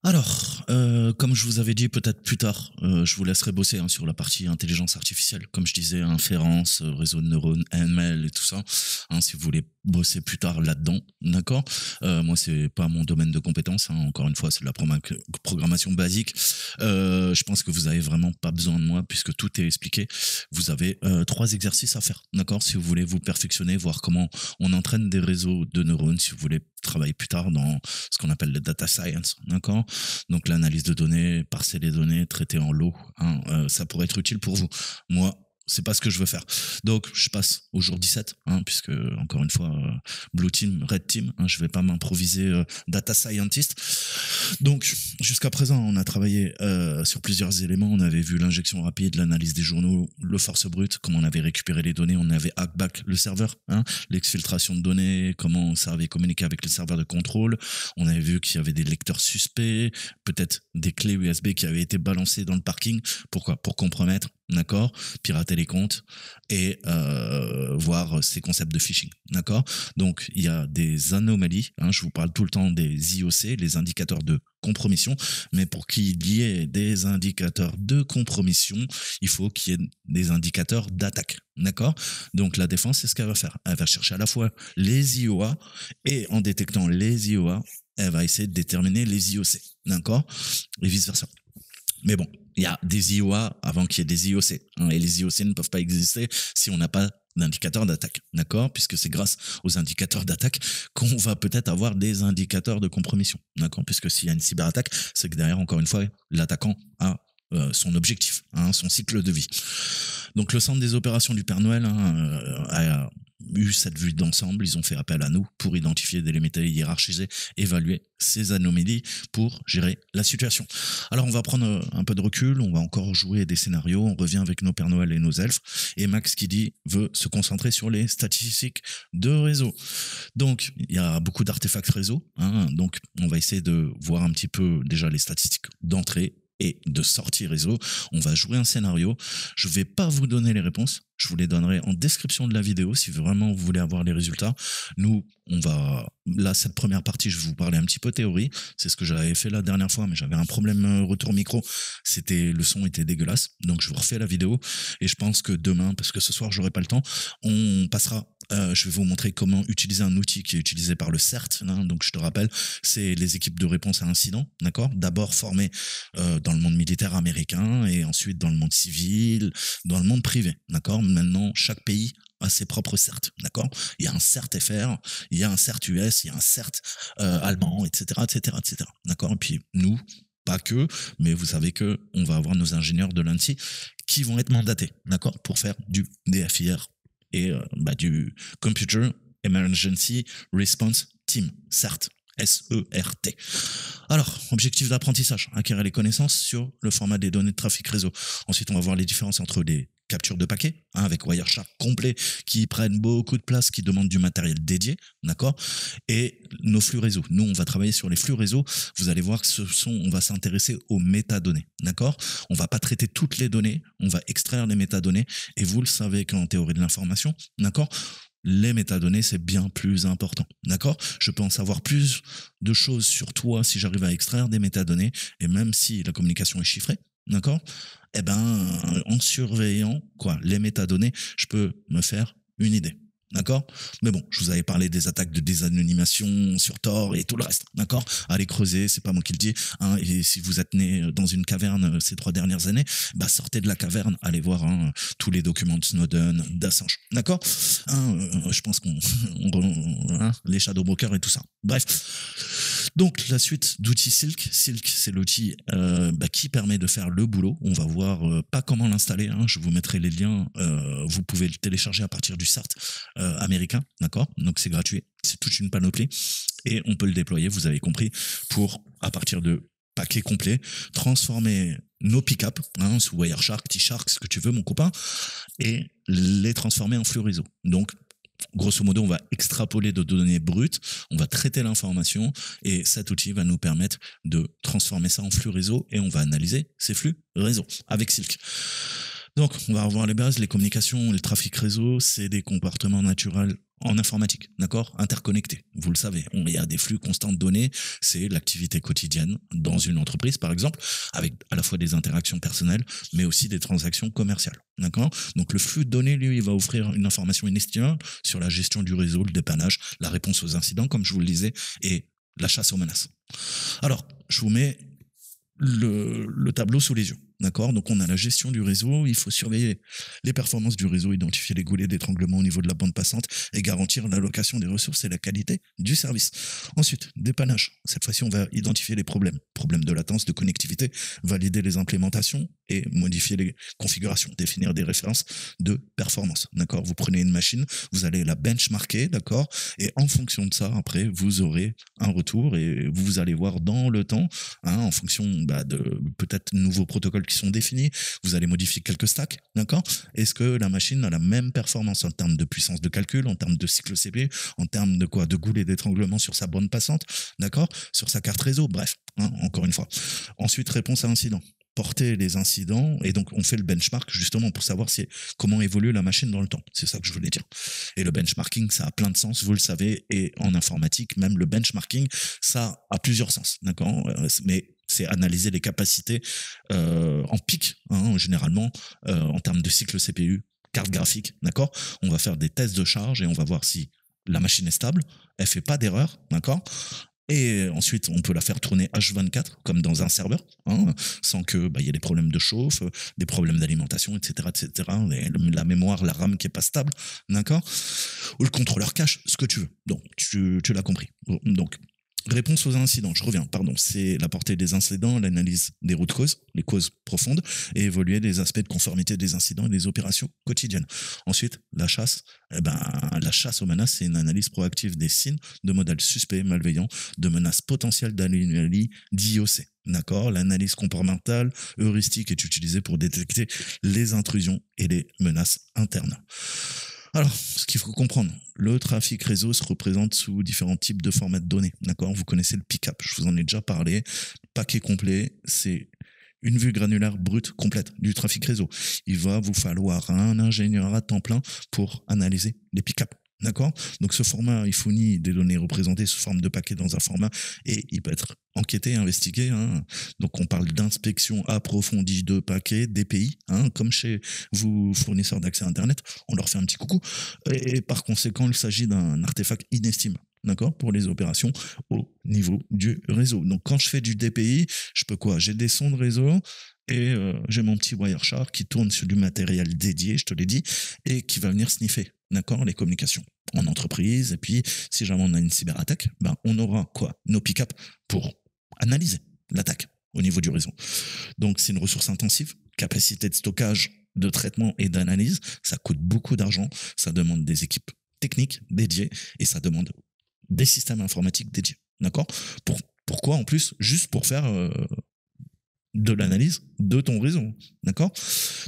Alors, comme je vous avais dit, peut-être plus tard, je vous laisserai bosser hein, sur la partie intelligence artificielle, comme je disais, inférence, réseau de neurones, ML et tout ça. Hein, si vous voulez bosser plus tard là-dedans, d'accord. Moi, c'est pas mon domaine de compétence. Hein, encore une fois, c'est de la programmation basique. Je pense que vous avez vraiment pas besoin de moi puisque tout est expliqué. Vous avez trois exercices à faire, d'accord. Si vous voulez vous perfectionner, voir comment on entraîne des réseaux de neurones, si vous voulez travailler plus tard dans ce qu'on appelle le data science, d'accord. Donc l'analyse de données, parser les données, traiter en lot, hein, ça pourrait être utile pour vous. Moi, c'est pas ce que je veux faire. Donc je passe au jour 17, hein, puisque encore une fois, Blue Team, Red Team, hein, je vais pas m'improviser data scientist. Donc jusqu'à présent, on a travaillé sur plusieurs éléments. On avait vu l'injection rapide, l'analyse des journaux, le force brute, comment on avait récupéré les données, on avait hack back le serveur, hein, l'exfiltration de données, comment ça avait communiqué avec le serveur de contrôle. On avait vu qu'il y avait des lecteurs suspects, peut-être des clés USB qui avaient été balancées dans le parking. Pourquoi? Pour compromettre, d'accord, pirater les comptes et voir ces concepts de phishing, d'accord. Donc il y a des anomalies, hein, je vous parle tout le temps des IOC, les indicateurs de compromission, mais pour qu'il y ait des indicateurs de compromission, il faut qu'il y ait des indicateurs d'attaque, d'accord. Donc la défense, c'est ce qu'elle va faire, elle va chercher à la fois les IOA et en détectant les IOA, elle va essayer de déterminer les IOC, d'accord, et vice versa. Mais bon, il y a des IOA avant qu'il y ait des IOC, hein, et les IOC ne peuvent pas exister si on n'a pas d'indicateur d'attaque, d'accord, puisque c'est grâce aux indicateurs d'attaque qu'on va peut-être avoir des indicateurs de compromission, d'accord, puisque s'il y a une cyberattaque, c'est que derrière, encore une fois, l'attaquant a son objectif, hein, son cycle de vie. Donc le centre des opérations du Père Noël hein, a eu cette vue d'ensemble, ils ont fait appel à nous pour identifier des méthodes hiérarchisées, évaluer ces anomalies pour gérer la situation. Alors on va prendre un peu de recul, on va encore jouer des scénarios, on revient avec nos Père Noël et nos elfes, et Max qui dit veut se concentrer sur les statistiques de réseau. Donc il y a beaucoup d'artefacts réseau, hein, donc on va essayer de voir un petit peu déjà les statistiques d'entrée et de sortie réseau. On va jouer un scénario. Je vais pas vous donner les réponses. Je vous les donnerai en description de la vidéo si vraiment vous voulez avoir les résultats. Nous, on va... Là, cette première partie, je vais vous parler un petit peu théorie. C'est ce que j'avais fait la dernière fois, mais j'avais un problème retour micro. Le son était dégueulasse. Donc, je vous refais la vidéo. Et je pense que demain, parce que ce soir, j'aurai pas le temps, on passera... je vais vous montrer comment utiliser un outil qui est utilisé par le CERT. Hein, donc, je te rappelle, c'est les équipes de réponse à incidents. D'accord. D'abord formées dans le monde militaire américain et ensuite dans le monde civil, dans le monde privé. D'accord. Maintenant, chaque pays a ses propres CERT, d'accord. Il y a un CERT FR, il y a un CERT US, il y a un CERT allemand, etc., etc., etc. D'accord. Et puis nous, pas que, mais vous savez que on va avoir nos ingénieurs de l'ANSSI qui vont être mandatés, d'accord, pour faire du DFIR et du Computer Emergency Response Team, CERT. SERT. Alors, objectif d'apprentissage, acquérir les connaissances sur le format des données de trafic réseau. Ensuite, on va voir les différences entre les captures de paquets, hein, avec Wireshark complet, qui prennent beaucoup de place, qui demandent du matériel dédié, d'accord, et nos flux réseau. Nous, on va travailler sur les flux réseau. Vous allez voir que on va s'intéresser aux métadonnées, d'accord. On va pas traiter toutes les données, on va extraire les métadonnées, et vous le savez qu'en théorie de l'information, d'accord, les métadonnées, c'est bien plus important, d'accord. Je peux en savoir plus de choses sur toi si j'arrive à extraire des métadonnées, et même si la communication est chiffrée, d'accord, eh ben, en surveillant les métadonnées, je peux me faire une idée. D'accord. Mais bon, je vous avais parlé des attaques de désanonymation sur Tor et tout le reste. D'accord. Allez creuser, c'est pas moi qui le dis. Hein, et si vous êtes né dans une caverne ces 3 dernières années, bah sortez de la caverne, allez voir hein, tous les documents de Snowden, d'Assange. D'accord. Hein, je pense qu'on... hein, les shadow brokers et tout ça. Bref. Donc la suite d'outils Silk. Silk, c'est l'outil qui permet de faire le boulot. On va voir pas comment l'installer. Hein, je vous mettrai les liens. Vous pouvez le télécharger à partir du CERT américain, d'accord. Donc c'est gratuit, c'est toute une panoplie et on peut le déployer, vous avez compris, pour à partir de paquets complets, transformer nos pick-up hein, sous Wireshark, T-Shark, ce que tu veux mon copain, et les transformer en flux réseau. Donc grosso modo, on va extrapoler de données brutes, on va traiter l'information et cet outil va nous permettre de transformer ça en flux réseau et on va analyser ces flux réseau avec Silk. Donc, on va revoir les bases. Les communications et le trafic réseau, c'est des comportements naturels en informatique, d'accord? Interconnectés. Vous le savez, il y a des flux constants de données. C'est l'activité quotidienne dans une entreprise, par exemple, avec à la fois des interactions personnelles, mais aussi des transactions commerciales, d'accord? Donc, le flux de données, lui, il va offrir une information inestimable sur la gestion du réseau, le dépannage, la réponse aux incidents, comme je vous le disais, et la chasse aux menaces. Alors, je vous mets le tableau sous les yeux. D'accord? Donc, on a la gestion du réseau. Il faut surveiller les performances du réseau, identifier les goulets d'étranglement au niveau de la bande passante et garantir l'allocation des ressources et la qualité du service. Ensuite, dépannage. Cette fois-ci, on va identifier les problèmes. Problèmes de latence, de connectivité, valider les implémentations et modifier les configurations, définir des références de performance. D'accord? Vous prenez une machine, vous allez la benchmarker, d'accord? Et en fonction de ça, après, vous aurez un retour et vous allez voir dans le temps, hein, en fonction de peut-être nouveaux protocoles qui sont définis, vous allez modifier quelques stacks, d'accord? Est-ce que la machine a la même performance en termes de puissance de calcul, en termes de cycle CPU, en termes de quoi? De goulet d'étranglement sur sa bande passante, d'accord? Sur sa carte réseau, bref, hein, encore une fois. Ensuite, réponse à incident. Porter les incidents, et donc on fait le benchmark justement pour savoir comment évolue la machine dans le temps. C'est ça que je voulais dire. Et le benchmarking, ça a plein de sens, vous le savez, et en informatique, même le benchmarking, ça a plusieurs sens, d'accord? Mais c'est analyser les capacités en pic, hein, généralement, en termes de cycle CPU, carte graphique, d'accord? On va faire des tests de charge et on va voir si la machine est stable, elle fait pas d'erreur, d'accord? Et ensuite, on peut la faire tourner H24, comme dans un serveur, hein, sans que y ait des problèmes de chauffe, des problèmes d'alimentation, etc., etc. La mémoire, la RAM qui est pas stable, d'accord? Ou le contrôleur cache, ce que tu veux. Donc, tu l'as compris. Donc, réponse aux incidents, je reviens, pardon, c'est la portée des incidents, l'analyse des routes causes, les causes profondes, et évoluer les aspects de conformité des incidents et des opérations quotidiennes. Ensuite, la chasse, la chasse aux menaces, c'est une analyse proactive des signes de modèles suspects, malveillants, de menaces potentielles d'anomalies d'IOC. D'accord? L'analyse comportementale heuristique est utilisée pour détecter les intrusions et les menaces internes. Alors, ce qu'il faut comprendre, le trafic réseau se représente sous différents types de formats de données. D'accord? Vous connaissez le pick-up, je vous en ai déjà parlé. Paquet complet, c'est une vue granulaire brute complète du trafic réseau. Il va vous falloir un ingénieur à temps plein pour analyser les pick-up. D'accord? Donc ce format, il fournit des données représentées sous forme de paquets dans un format et il peut être enquêté, investigué. Hein. Donc on parle d'inspection approfondie de paquets, DPI, hein, comme chez vous fournisseurs d'accès à Internet. On leur fait un petit coucou. Et par conséquent, il s'agit d'un artefact inestimable. D'accord? Pour les opérations au niveau du réseau. Donc quand je fais du DPI, je peux quoi? J'ai des sons de réseau et j'ai mon petit Wireshark qui tourne sur du matériel dédié, je te l'ai dit, et qui va venir sniffer, d'accord, les communications en entreprise. Et puis, si jamais on a une cyberattaque, on aura quoi? Nos pick-up pour analyser l'attaque au niveau du réseau. Donc, c'est une ressource intensive, capacité de stockage, de traitement et d'analyse. Ça coûte beaucoup d'argent, ça demande des équipes techniques dédiées et ça demande des systèmes informatiques dédiés, d'accord? Pourquoi en plus? Juste pour faire de l'analyse de ton réseau, d'accord?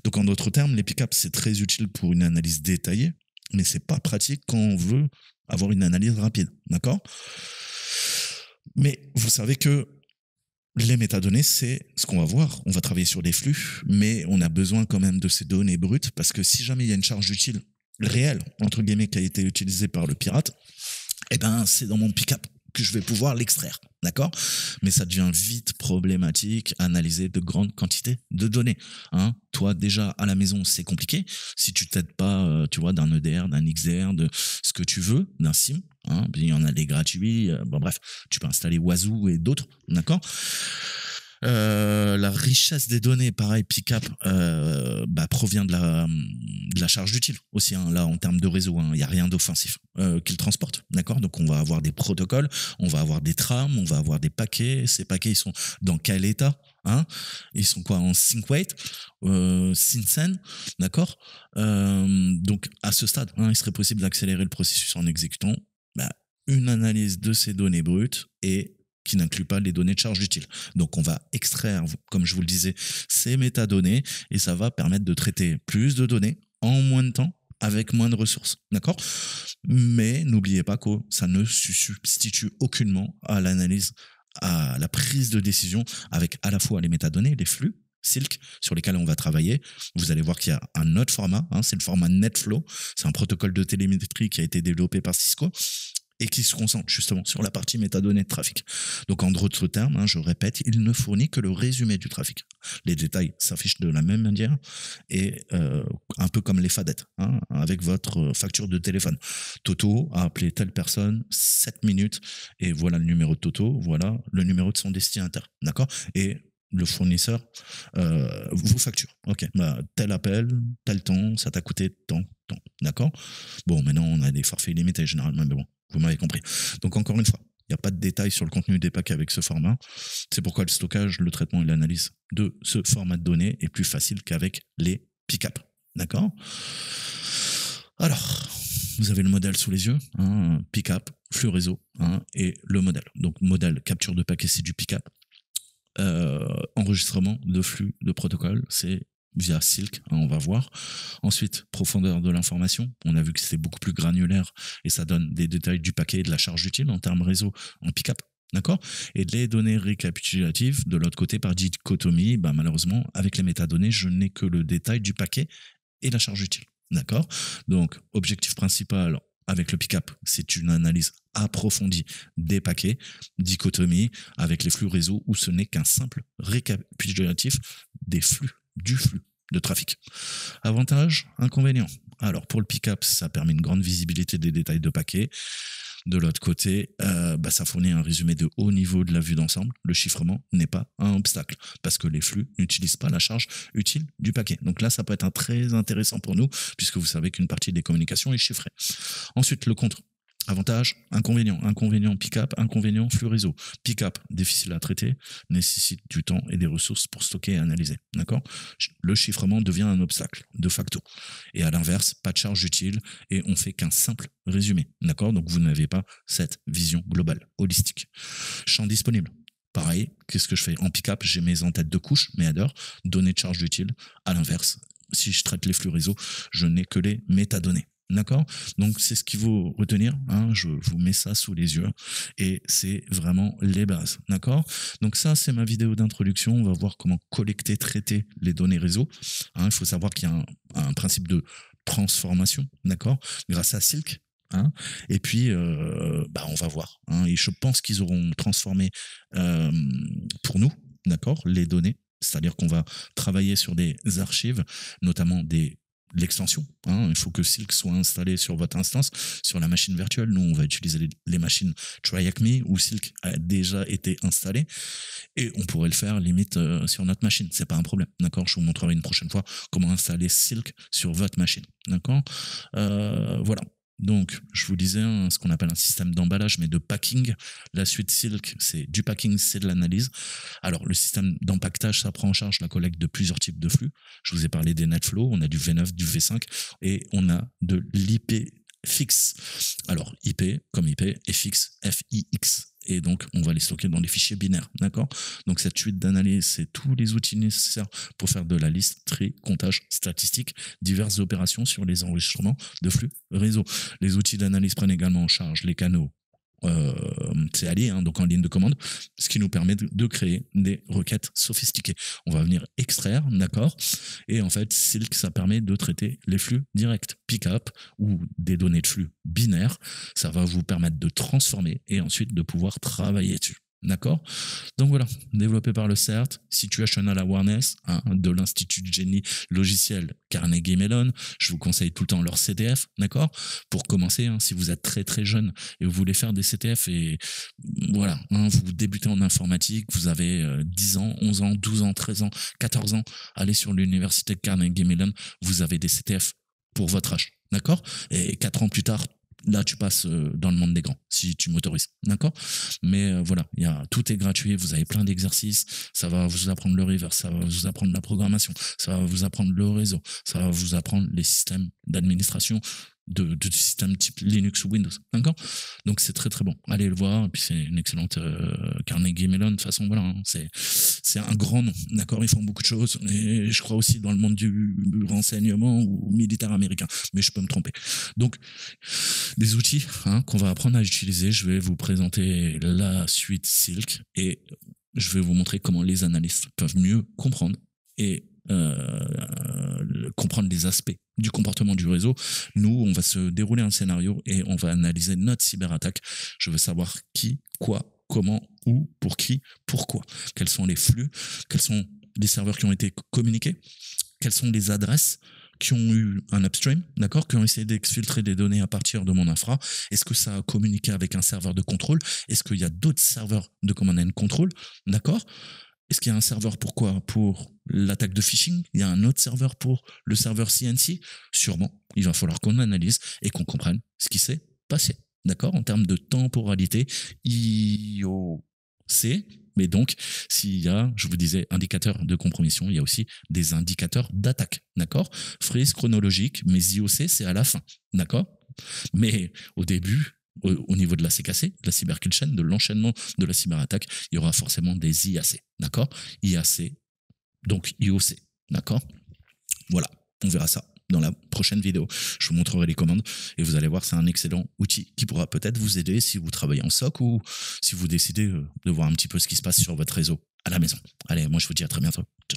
Donc en d'autres termes, les pick-up, c'est très utile pour une analyse détaillée, mais c'est pas pratique quand on veut avoir une analyse rapide, d'accord? Mais vous savez que les métadonnées, c'est ce qu'on va voir. On va travailler sur des flux, mais on a besoin quand même de ces données brutes parce que si jamais il y a une charge utile réelle, entre guillemets, qui a été utilisée par le pirate, c'est dans mon pick-up que je vais pouvoir l'extraire, d'accord? Mais ça devient vite problématique, analyser de grandes quantités de données. Hein? Toi, déjà, à la maison, c'est compliqué. Si tu t'aides pas, tu vois, d'un EDR, d'un XDR, de ce que tu veux, d'un SIM, hein? Il y en a des gratuits, bref, tu peux installer Wazoo et d'autres, d'accord? La richesse des données, pareil, pick-up, provient de la charge utile aussi. Hein, là, en termes de réseau, il n'y a rien d'offensif qu'il transporte, d'accord? Donc, on va avoir des protocoles, on va avoir des trames, on va avoir des paquets. Ces paquets, ils sont dans quel état? Hein? Ils sont quoi? En sync weight, SYNCEN, d'accord? Donc, à ce stade, il serait possible d'accélérer le processus en exécutant une analyse de ces données brutes et qui n'inclut pas les données de charge utile. Donc, on va extraire, comme je vous le disais, ces métadonnées et ça va permettre de traiter plus de données en moins de temps avec moins de ressources. D'accord? Mais n'oubliez pas que ça ne se substitue aucunement à l'analyse, à la prise de décision avec à la fois les métadonnées, les flux, Silk sur lesquels on va travailler. Vous allez voir qu'il y a un autre format, c'est le format NetFlow. C'est un protocole de télémétrie qui a été développé par Cisco et qui se concentre justement sur la partie métadonnées de trafic. Donc en d'autres termes, je répète, il ne fournit que le résumé du trafic. Les détails s'affichent de la même manière et un peu comme les fadettes, avec votre facture de téléphone. Toto a appelé telle personne 7 minutes et voilà le numéro de Toto, voilà le numéro de son destinataire, d'accord? Et le fournisseur vous facture. Ok, tel appel, tel temps, ça t'a coûté tant, d'accord? Bon, maintenant on a des forfaits illimités généralement, mais bon, vous m'avez compris. Donc encore une fois, il n'y a pas de détails sur le contenu des paquets avec ce format. C'est pourquoi le stockage, le traitement et l'analyse de ce format de données est plus facile qu'avec les pick-up. D'accord? Alors, vous avez le modèle sous les yeux, pick-up, flux réseau, et le modèle. Donc modèle capture de paquets, c'est du pick-up. Enregistrement de flux de protocole, c'est via Silk, on va voir. Ensuite, profondeur de l'information, on a vu que c'était beaucoup plus granulaire et ça donne des détails du paquet et de la charge utile en termes réseau en pick-up, d'accord? Et les données récapitulatives, de l'autre côté, par dichotomie, malheureusement, avec les métadonnées, je n'ai que le détail du paquet et la charge utile, d'accord? Donc, objectif principal avec le pick-up, c'est une analyse approfondie des paquets, dichotomie avec les flux réseau où ce n'est qu'un simple récapitulatif des flux, du flux de trafic. Avantages, inconvénients. Alors pour le pick-up, ça permet une grande visibilité des détails de paquets. De l'autre côté, ça fournit un résumé de haut niveau de la vue d'ensemble. Le chiffrement n'est pas un obstacle parce que les flux n'utilisent pas la charge utile du paquet. Donc là, ça peut être très intéressant pour nous puisque vous savez qu'une partie des communications est chiffrée. Ensuite, le contre. Avantage, inconvénient. Inconvénient pick-up, inconvénient flux réseau. Pick-up, difficile à traiter, nécessite du temps et des ressources pour stocker et analyser. D'accord? Le chiffrement devient un obstacle, de facto. Et à l'inverse, pas de charge utile et on fait qu'un simple résumé. D'accord? Donc vous n'avez pas cette vision globale, holistique. Champ disponible. Pareil, qu'est-ce que je fais? En pick-up, j'ai mes entêtes de couche, mes headers, données de charge utile. À l'inverse, si je traite les flux réseau, je n'ai que les métadonnées. D'accord? Donc c'est ce qu'il faut retenir, je vous mets ça sous les yeux et c'est vraiment les bases. D'accord? Donc ça c'est ma vidéo d'introduction, on va voir comment collecter, traiter les données réseau. Il faut savoir qu'il y a un principe de transformation, d'accord? Grâce à Silk. Et puis on va voir. Et je pense qu'ils auront transformé pour nous, d'accord, les données. C'est-à-dire qu'on va travailler sur des archives, notamment l'extension. Il faut que Silk soit installé sur votre instance, sur la machine virtuelle. Nous, on va utiliser les machines TryAcme où Silk a déjà été installé et on pourrait le faire limite sur notre machine. C'est pas un problème. D'accord? Je vous montrerai une prochaine fois comment installer Silk sur votre machine. D'accord? Voilà. Donc, je vous disais ce qu'on appelle un système d'emballage, mais de packing. La suite Silk, c'est du packing, c'est de l'analyse. Alors, le système d'empaquetage, ça prend en charge la collecte de plusieurs types de flux. Je vous ai parlé des NetFlow, on a du V9, du V5, et on a de l'IP fixe. Alors, IP comme IP et fixe, FIX. Et donc, on va les stocker dans des fichiers binaires, d'accord? Donc, cette suite d'analyse, c'est tous les outils nécessaires pour faire de la liste, tri, comptage, statistique, diverses opérations sur les enregistrements de flux réseau. Les outils d'analyse prennent également en charge les canaux. C'est allié, donc en ligne de commande, ce qui nous permet de créer des requêtes sophistiquées. On va venir extraire, d'accord? Et en fait, Silk, ça permet de traiter les flux directs, pick-up ou des données de flux binaires. Ça va vous permettre de transformer et ensuite de pouvoir travailler dessus. D'accord? Donc voilà, développé par le CERT, Situational Awareness, de l'Institut de génie logiciel Carnegie Mellon. Je vous conseille tout le temps leur CTF, d'accord? Pour commencer, si vous êtes très très jeune et vous voulez faire des CTF et voilà, vous débutez en informatique, vous avez 10 ans, 11 ans, 12 ans, 13 ans, 14 ans, allez sur l'université de Carnegie Mellon, vous avez des CTF pour votre âge, d'accord? Et 4 ans plus tard, là tu passes dans le monde des grands si tu m'autorises, d'accord? Mais voilà, tout est gratuit, vous avez plein d'exercices, ça va vous apprendre le reverse, ça va vous apprendre la programmation, ça va vous apprendre le réseau, ça va vous apprendre les systèmes d'administration de systèmes type Linux ou Windows, d'accord? Donc c'est très très bon, allez le voir. Et puis c'est une excellente Carnegie Mellon, de toute façon voilà, c'est un grand nom, d'accord? Ils font beaucoup de choses et je crois aussi dans le monde du renseignement ou militaire américain, mais je peux me tromper. Donc des outils qu'on va apprendre à utiliser. Je vais vous présenter la suite Silk et je vais vous montrer comment les analystes peuvent mieux comprendre et comprendre les aspects du comportement du réseau, nous, on va se dérouler un scénario et on va analyser notre cyberattaque. Je veux savoir qui, quoi, comment, où, pour qui, pourquoi. Quels sont les flux, quels sont les serveurs qui ont été communiqués, quelles sont les adresses qui ont eu un upstream, d'accord, qui ont essayé d'exfiltrer des données à partir de mon infra. Est-ce que ça a communiqué avec un serveur de contrôle? Est-ce qu'il y a d'autres serveurs de command and control, d'accord? Est-ce qu'il y a un serveur pour quoi? Pour l'attaque de phishing? Il y a un autre serveur pour le serveur CNC? Sûrement. Il va falloir qu'on analyse et qu'on comprenne ce qui s'est passé. D'accord? En termes de temporalité, IOC. Mais donc, s'il y a, je vous disais, indicateur de compromission, il y a aussi des indicateurs d'attaque. D'accord? Frise chronologique, mais IOC, c'est à la fin. D'accord? Mais au début, au niveau de la CKC, de la cyber kill chain, de l'enchaînement de la cyberattaque, il y aura forcément des IAC, d'accord? IAC, donc IOC, d'accord? Voilà, on verra ça dans la prochaine vidéo. Je vous montrerai les commandes et vous allez voir, c'est un excellent outil qui pourra peut-être vous aider si vous travaillez en SOC ou si vous décidez de voir un petit peu ce qui se passe sur votre réseau à la maison. Allez, moi je vous dis à très bientôt. Ciao, ciao.